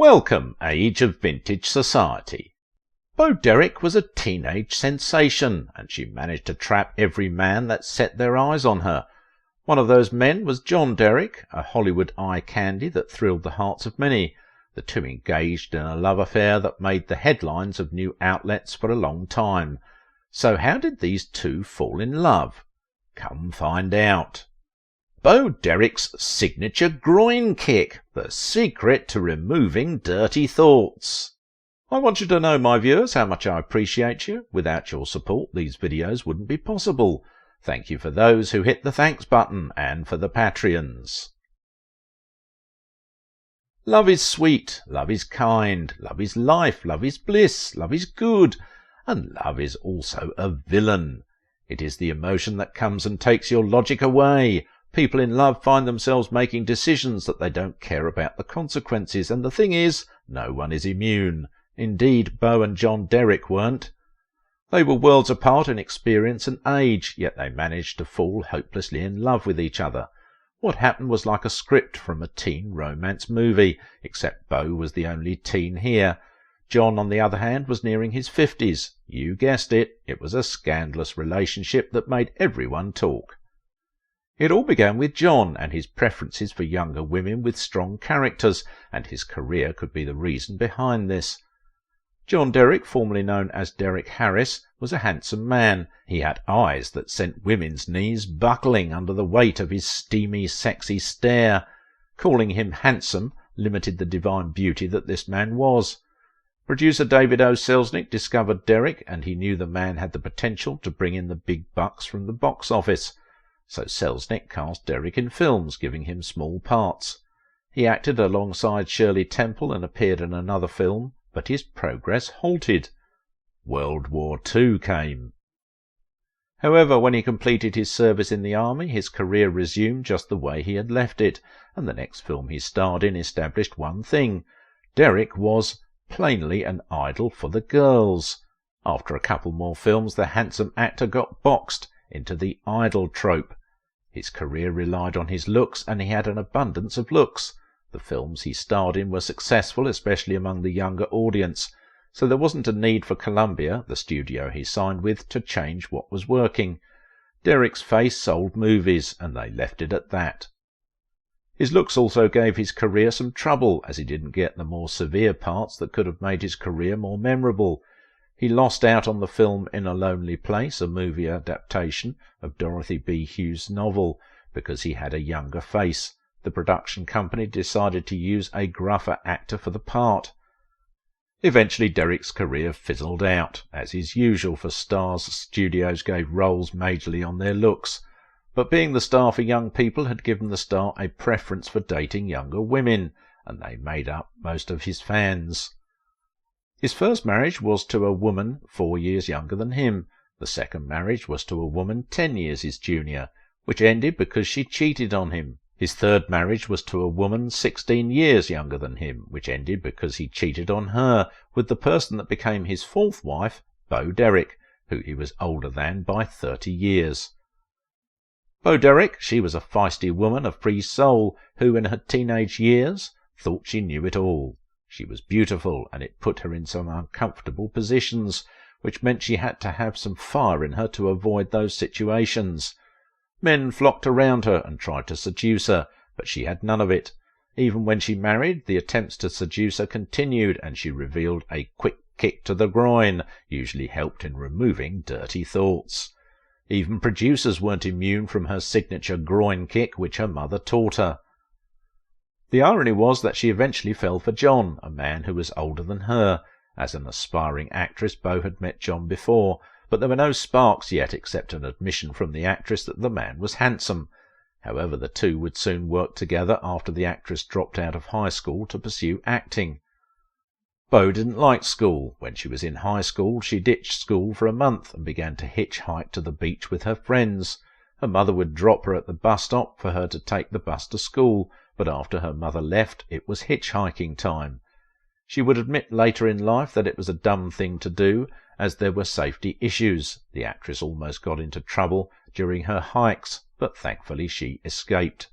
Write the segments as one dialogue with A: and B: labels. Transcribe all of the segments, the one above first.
A: Welcome, age of vintage society. Bo Derek was a teenage sensation, and she managed to trap every man that set their eyes on her. One of those men was John Derek, a Hollywood eye candy that thrilled the hearts of many. The two engaged in a love affair that made the headlines of new outlets for a long time. So how did these two fall in love? Come find out. Bo Derek's signature groin kick, the secret to removing dirty thoughts. I want you to know, my viewers, how much I appreciate you. Without your support, these videos wouldn't be possible. Thank you for those who hit the thanks button and for the Patreons. Love is sweet, love is kind, love is life, love is bliss, love is good, and love is also a villain. It is the emotion that comes and takes your logic away. People in love find themselves making decisions that they don't care about the consequences, and the thing is, no one is immune. Indeed, Bo and John Derek weren't. They were worlds apart in experience and age, yet they managed to fall hopelessly in love with each other. What happened was like a script from a teen romance movie, except Bo was the only teen here. John, on the other hand, was nearing his 50s. You guessed it, it was a scandalous relationship that made everyone talk. It all began with John and his preferences for younger women with strong characters, and his career could be the reason behind this. John Derek, formerly known as Derek Harris, was a handsome man. He had eyes that sent women's knees buckling under the weight of his steamy, sexy stare. Calling him handsome limited the divine beauty that this man was. Producer David O. Selznick discovered Derek, and he knew the man had the potential to bring in the big bucks from the box office. So Selznick cast Derek in films, giving him small parts. He acted alongside Shirley Temple and appeared in another film, but his progress halted. World War II came. However, when he completed his service in the army, his career resumed just the way he had left it, and the next film he starred in established one thing. Derek was plainly an idol for the girls. After a couple more films, the handsome actor got boxed into the idol trope. His career relied on his looks, and he had an abundance of looks. The films he starred in were successful, especially among the younger audience, so there wasn't a need for Columbia, the studio he signed with, to change what was working. Derek's face sold movies, and they left it at that. His looks also gave his career some trouble, as he didn't get the more severe parts that could have made his career more memorable. He lost out on the film In a Lonely Place, a movie adaptation of Dorothy B. Hughes' novel, because he had a younger face. The production company decided to use a gruffer actor for the part. Eventually Derek's career fizzled out. As is usual for stars, studios gave roles majorly on their looks. But being the star for young people had given the star a preference for dating younger women, and they made up most of his fans. His first marriage was to a woman 4 years younger than him. The second marriage was to a woman 10 years his junior, which ended because she cheated on him. His third marriage was to a woman 16 years younger than him, which ended because he cheated on her with the person that became his fourth wife, Bo Derek, who he was older than by 30 years. Bo Derek, she was a feisty woman, a free soul, who in her teenage years thought she knew it all. She was beautiful, and it put her in some uncomfortable positions, which meant she had to have some fire in her to avoid those situations. Men flocked around her and tried to seduce her, but she had none of it. Even when she married, the attempts to seduce her continued, and she revealed a quick kick to the groin usually helped in removing dirty thoughts. Even producers weren't immune from her signature groin kick, which her mother taught her. The irony was that she eventually fell for John, a man who was older than her. As an aspiring actress, Bo had met John before, but there were no sparks yet except an admission from the actress that the man was handsome. However, the two would soon work together after the actress dropped out of high school to pursue acting. Bo didn't like school. When she was in high school, she ditched school for a month and began to hitchhike to the beach with her friends. Her mother would drop her at the bus stop for her to take the bus to school, but after her mother left, it was hitchhiking time. She would admit later in life that it was a dumb thing to do, as there were safety issues. The actress almost got into trouble during her hikes, but thankfully she escaped.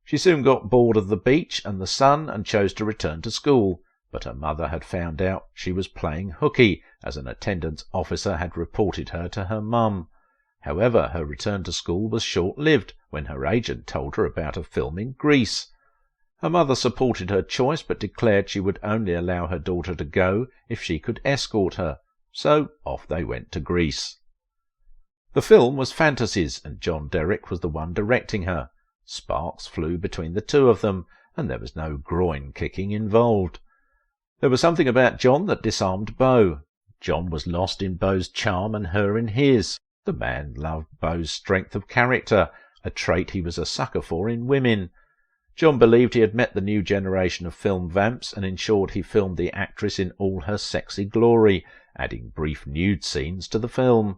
A: She soon got bored of the beach and the sun and chose to return to school, but her mother had found out she was playing hooky, as an attendance officer had reported her to her mum. However, her return to school was short-lived when her agent told her about a film in Greece. Her mother supported her choice, but declared she would only allow her daughter to go if she could escort her, so off they went to Greece. The film was fantasies, and John Derek was the one directing her. Sparks flew between the two of them, and there was no groin kicking involved. There was something about John that disarmed Beau. John was lost in Beau's charm and her in his. The man loved Beau's strength of character, a trait he was a sucker for in women. John believed he had met the new generation of film vamps, and in short he filmed the actress in all her sexy glory, adding brief nude scenes to the film.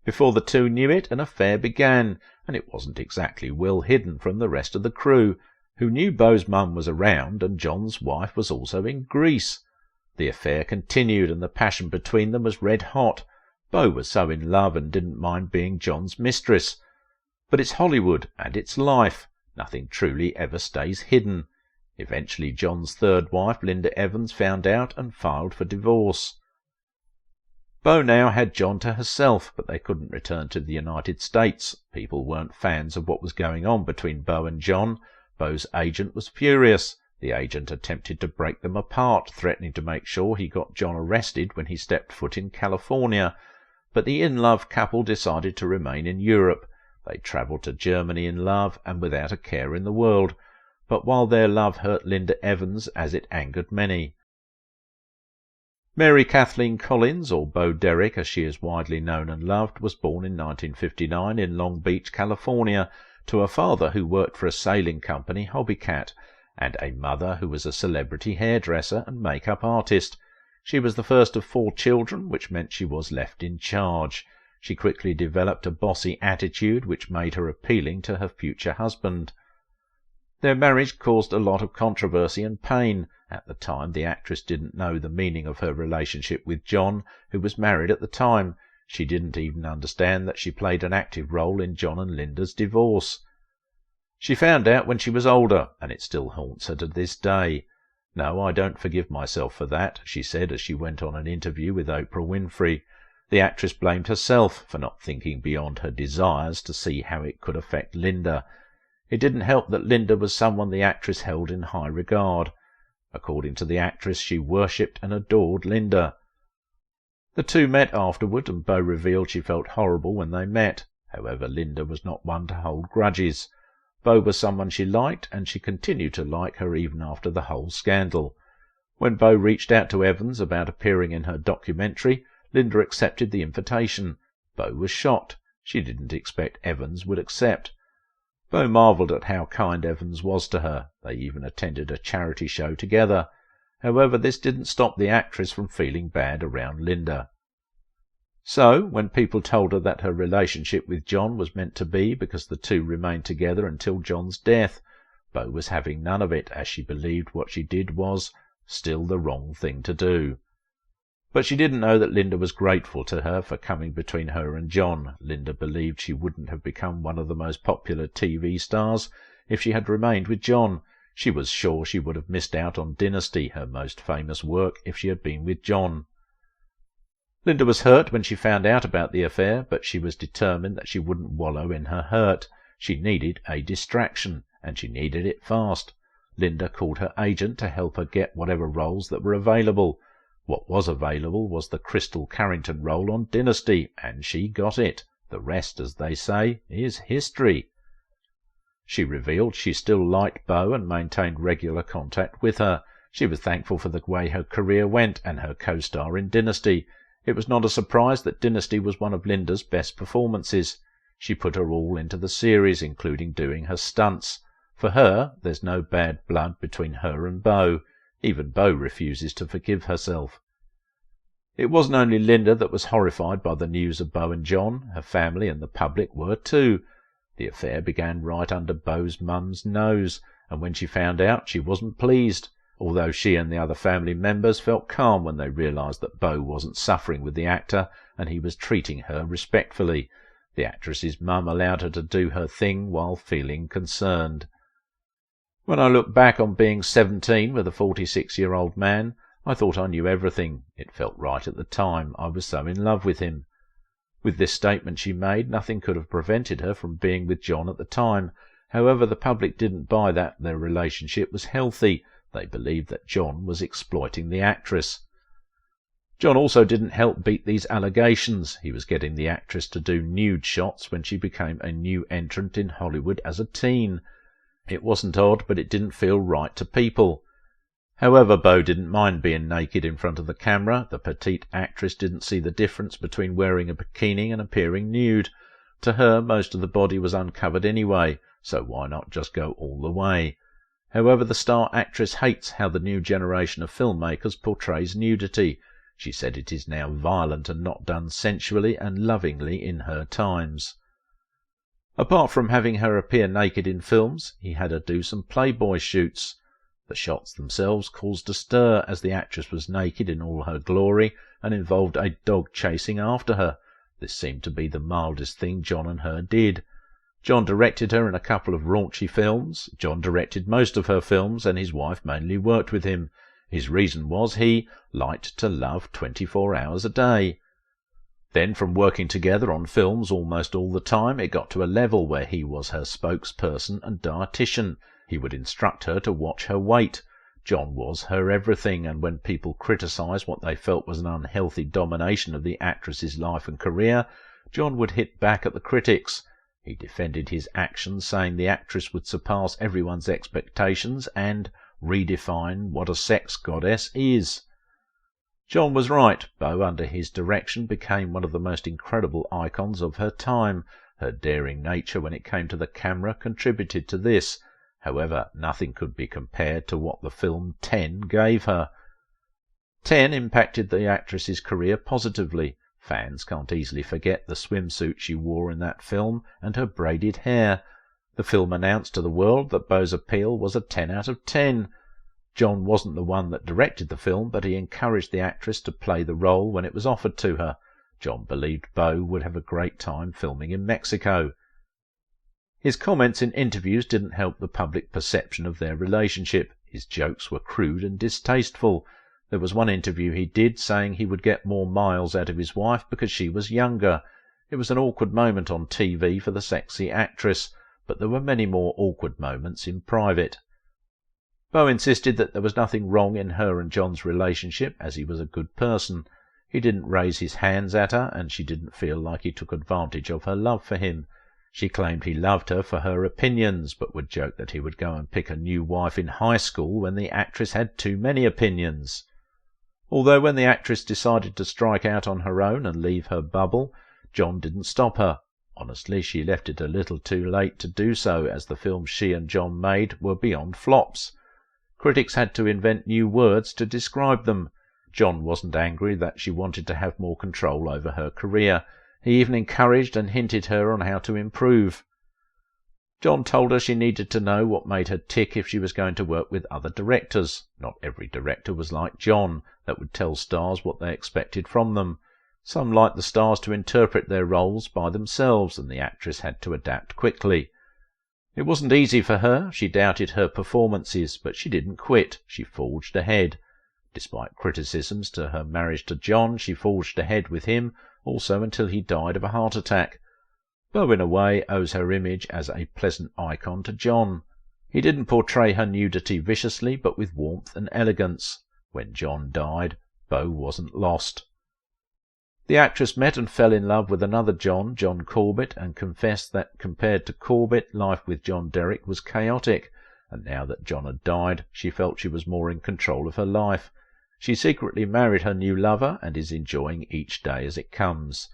A: Before the two knew it, an affair began, and it wasn't exactly well hidden from the rest of the crew, who knew Beau's mum was around and John's wife was also in Greece. The affair continued, and the passion between them was red hot. Beau was so in love and didn't mind being John's mistress. But it's Hollywood, and it's life. Nothing truly ever stays hidden. Eventually John's third wife, Linda Evans, found out and filed for divorce. Beau now had John to herself, but they couldn't return to the United States. People weren't fans of what was going on between Beau and John. Beau's agent was furious. The agent attempted to break them apart, threatening to make sure he got John arrested when he stepped foot in California. But the in-love couple decided to remain in Europe. They travelled to Germany in love and without a care in the world, but while their love hurt Linda Evans as it angered many. Mary Kathleen Collins, or Beau Derek as she is widely known and loved, was born in 1959 in Long Beach, California, to a father who worked for a sailing company, Hobbycat, and a mother who was a celebrity hairdresser and make-up artist. She was the first of 4 children, which meant she was left in charge. She quickly developed a bossy attitude which made her appealing to her future husband. Their marriage caused a lot of controversy and pain. At the time, the actress didn't know the meaning of her relationship with John, who was married at the time. She didn't even understand that she played an active role in John and Linda's divorce. She found out when she was older, and it still haunts her to this day. "No, I don't forgive myself for that," she said as she went on an interview with Oprah Winfrey. The actress blamed herself for not thinking beyond her desires to see how it could affect Linda. It didn't help that Linda was someone the actress held in high regard. According to the actress, she worshipped and adored Linda. The two met afterward, and Beau revealed she felt horrible when they met. However, Linda was not one to hold grudges. Beau was someone she liked, and she continued to like her even after the whole scandal. When Beau reached out to Evans about appearing in her documentary, Linda accepted the invitation. Beau was shocked. She didn't expect Evans would accept. Beau marvelled at how kind Evans was to her. They even attended a charity show together. However, this didn't stop the actress from feeling bad around Linda. So, when people told her that her relationship with John was meant to be because the two remained together until John's death, Beau was having none of it, as she believed what she did was still the wrong thing to do. But she didn't know that Linda was grateful to her for coming between her and John. Linda believed she wouldn't have become one of the most popular TV stars if she had remained with John. She was sure she would have missed out on Dynasty, her most famous work, if she had been with John. Linda was hurt when she found out about the affair, but she was determined that she wouldn't wallow in her hurt. She needed a distraction, and she needed it fast. Linda called her agent to help her get whatever roles that were available. What was available was the Crystal Carrington role on Dynasty, and she got it. The rest, as they say, is history. She revealed she still liked Beau and maintained regular contact with her. She was thankful for the way her career went and her co-star in Dynasty. It was not a surprise that Dynasty was one of Linda's best performances. She put her all into the series, including doing her stunts. For her, there's no bad blood between her and Beau. Even Beau refuses to forgive herself. It wasn't only Linda that was horrified by the news of Beau and John. Her family and the public were too. The affair began right under Beau's mum's nose, and when she found out, she wasn't pleased, although she and the other family members felt calm when they realised that Beau wasn't suffering with the actor and he was treating her respectfully. The actress's mum allowed her to do her thing while feeling concerned. When I look back on being 17 with a 46-year-old man, I thought I knew everything. It felt right at the time. I was so in love with him." With this statement she made, nothing could have prevented her from being with John at the time. However, the public didn't buy that their relationship was healthy. They believed that John was exploiting the actress. John also didn't help beat these allegations. He was getting the actress to do nude shots when she became a new entrant in Hollywood as a teen. It wasn't odd, but it didn't feel right to people. However, Beau didn't mind being naked in front of the camera. The petite actress didn't see the difference between wearing a bikini and appearing nude. To her, most of the body was uncovered anyway, so why not just go all the way? However, the star actress hates how the new generation of filmmakers portrays nudity. She said it is now violent and not done sensually and lovingly in her times. Apart from having her appear naked in films, he had her do some Playboy shoots. The shots themselves caused a stir, as the actress was naked in all her glory and involved a dog chasing after her. This seemed to be the mildest thing John and her did. John directed her in a couple of raunchy films. John directed most of her films, and his wife mainly worked with him. His reason was he liked to love 24 hours a day. Then, from working together on films almost all the time, it got to a level where he was her spokesperson and dietitian. He would instruct her to watch her weight. John was her everything, and when people criticised what they felt was an unhealthy domination of the actress's life and career, John would hit back at the critics. He defended his actions, saying the actress would surpass everyone's expectations and redefine what a sex goddess is. John was right. Beau, under his direction, became one of the most incredible icons of her time. Her daring nature when it came to the camera contributed to this. However, nothing could be compared to what the film 10 gave her. 10 impacted the actress's career positively. Fans can't easily forget the swimsuit she wore in that film and her braided hair. The film announced to the world that Beau's appeal was a 10 out of 10. John wasn't the one that directed the film, but he encouraged the actress to play the role when it was offered to her. John believed Beau would have a great time filming in Mexico. His comments in interviews didn't help the public perception of their relationship. His jokes were crude and distasteful. There was one interview he did saying he would get more miles out of his wife because she was younger. It was an awkward moment on TV for the sexy actress, but there were many more awkward moments in private. Beau insisted that there was nothing wrong in her and John's relationship, as he was a good person. He didn't raise his hands at her, and she didn't feel like he took advantage of her love for him. She claimed he loved her for her opinions, but would joke that he would go and pick a new wife in high school when the actress had too many opinions. Although when the actress decided to strike out on her own and leave her bubble, John didn't stop her. Honestly, she left it a little too late to do so, as the films she and John made were beyond flops. Critics had to invent new words to describe them. John wasn't angry that she wanted to have more control over her career. He even encouraged and hinted her on how to improve. John told her she needed to know what made her tick if she was going to work with other directors. Not every director was like John, that would tell stars what they expected from them. Some liked the stars to interpret their roles by themselves, and the actress had to adapt quickly. It wasn't easy for her. She doubted her performances, but she didn't quit. She forged ahead. Despite criticisms to her marriage to John, she forged ahead with him, also until he died of a heart attack. Beau, in a way, owes her image as a pleasant icon to John. He didn't portray her nudity viciously, but with warmth and elegance. When John died, Beau wasn't lost. The actress met and fell in love with another John, John Corbett, and confessed that compared to Corbett, life with John Derek was chaotic, and now that John had died, she felt she was more in control of her life. She secretly married her new lover and is enjoying each day as it comes.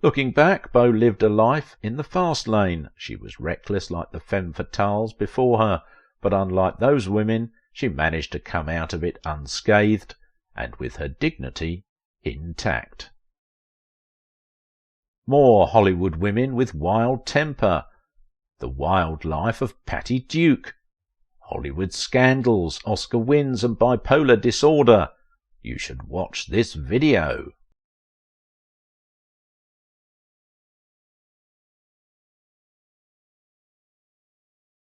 A: Looking back, Beau lived a life in the fast lane. She was reckless like the femme fatales before her, but unlike those women, she managed to come out of it unscathed and with her dignity intact. More Hollywood women with wild temper. The wild life of Patty Duke. Hollywood scandals, Oscar wins and bipolar disorder. You should watch this video.